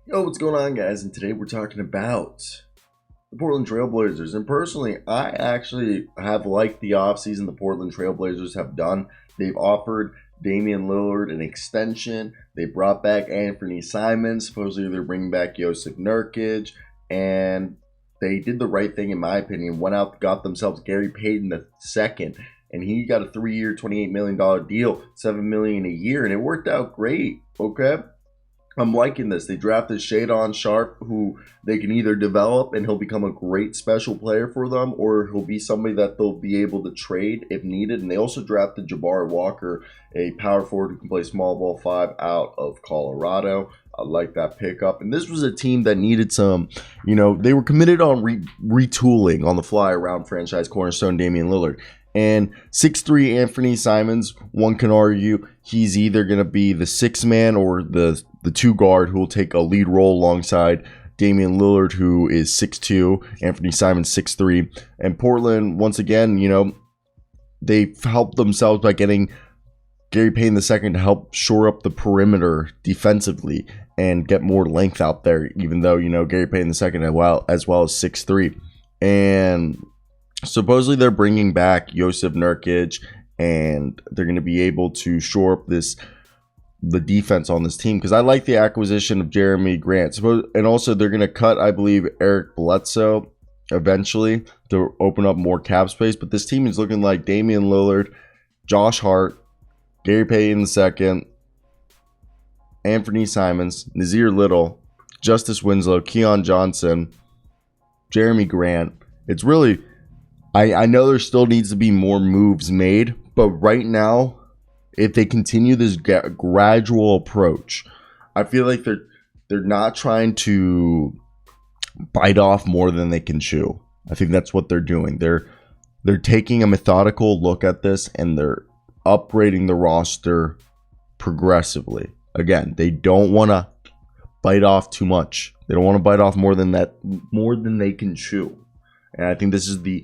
Yo, what's going on, guys? And today we're talking about the Portland Trailblazers. And personally, I actually have liked the offseason the Portland Trailblazers have done. They've offered Damian Lillard an extension. They brought back Anthony Simons. Supposedly they're bringing back Joseph Nurkic. And they did the right thing, in my opinion. Went out, got themselves Gary Payton the second. And he got a 3-year, $28 million deal, $7 million a year. And it worked out great, okay? I'm liking this. They drafted Shadon Sharp, who they can either develop and he'll become a great special player for them, or he'll be somebody that they'll be able to trade if needed. And they also drafted Jabari Walker, a power forward who can play small ball 5 out of Colorado. I like that pickup. And this was a team that needed some, they were committed on retooling on the fly around franchise cornerstone Damian Lillard. And 6'3" Anthony Simons, one can argue he's either going to be the sixth man or the two guard who will take a lead role alongside Damian Lillard, who is 6'2", Anthony Simons 6'3". And Portland, once again, they helped themselves by getting Gary Payton II to help shore up the perimeter defensively and get more length out there, even though, Gary Payton II as well as 6'3". And supposedly they're bringing back Joseph Nurkic, and they're going to be able to shore up the defense on this team, because I like the acquisition of Jeremy Grant. And also they're going to cut, I believe, Eric Bledsoe eventually to open up more cap space. But this team is looking like Damian Lillard, Josh Hart, Gary Payton II, Anthony Simons, Nazir Little, Justice Winslow, Keon Johnson, Jeremy Grant. It's really... I know there still needs to be more moves made, but right now, if they continue this gradual approach, I feel like they're not trying to bite off more than they can chew. I think that's what they're doing. They're taking a methodical look at this, and they're upgrading the roster progressively. Again, they don't want to bite off too much. They don't want to bite off more than they can chew. And I think this is the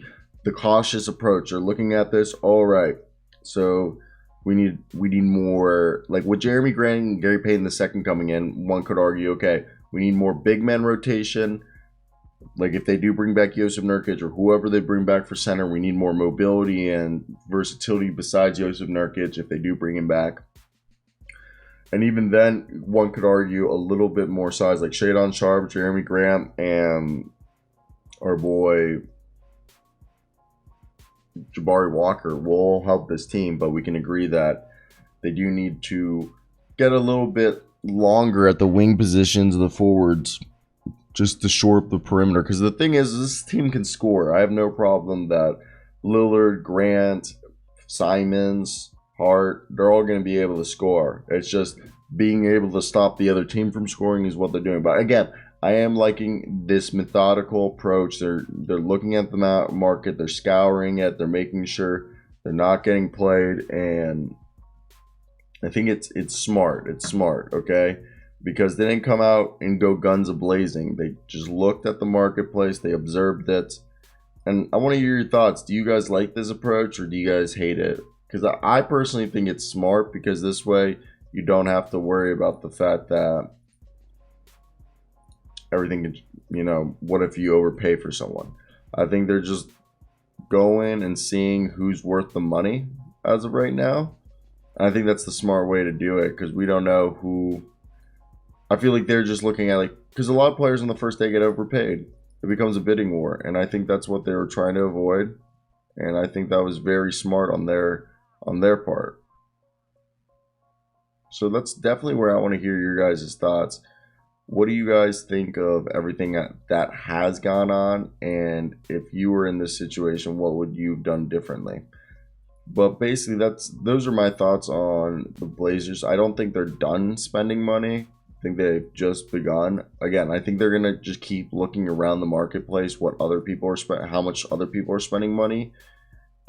cautious approach. They're looking at this, all right, so we need more, like with Jeremy Grant and Gary Payton II coming in, one could argue, okay, we need more big men rotation. Like if they do bring back Joseph Nurkic or whoever they bring back for center, we need more mobility and versatility besides Joseph Nurkic if they do bring him back. And even then, one could argue a little bit more size, like Shadon Sharp, Jeremy Grant, and our boy Jabari Walker will help this team, but we can agree that they do need to get a little bit longer at the wing positions of the forwards just to shore up the perimeter. Because the thing is, this team can score. I have no problem that Lillard, Grant, Simons, Hart, they're all going to be able to score. It's just being able to stop the other team from scoring is what they're doing. But again, I am liking this methodical approach. They're looking at the market, they're scouring it, they're making sure they're not getting played, and I think it's smart. It's smart, okay? Because they didn't come out and go guns a-blazing. They just looked at the marketplace, they observed it, and I want to hear your thoughts. Do you guys like this approach, or do you guys hate it? Because I personally think it's smart, because this way you don't have to worry about the fact that everything, what if you overpay for someone? I think they're just going and seeing who's worth the money as of right now. I think that's the smart way to do it, because we don't know who. I feel like they're just looking at, because a lot of players on the first day get overpaid. It becomes a bidding war, and I think that's what they were trying to avoid. And I think that was very smart on their part. So that's definitely where I want to hear your guys' thoughts. What do you guys think of everything that has gone on? And if you were in this situation, what would you have done differently? But basically, those are my thoughts on the Blazers. I don't think they're done spending money. I think they've just begun. Again, I think they're gonna just keep looking around the marketplace, how much other people are spending money,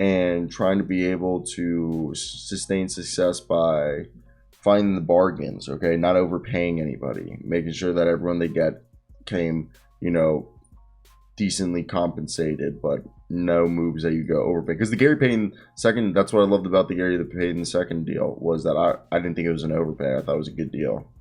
and trying to be able to sustain success by finding the bargains, okay? Not overpaying anybody, making sure that everyone they get came, decently compensated, but no moves that you go overpay. Because the Gary Payton second, that's what I loved about the Gary Payton second deal, was that I didn't think it was an overpay. I thought it was a good deal,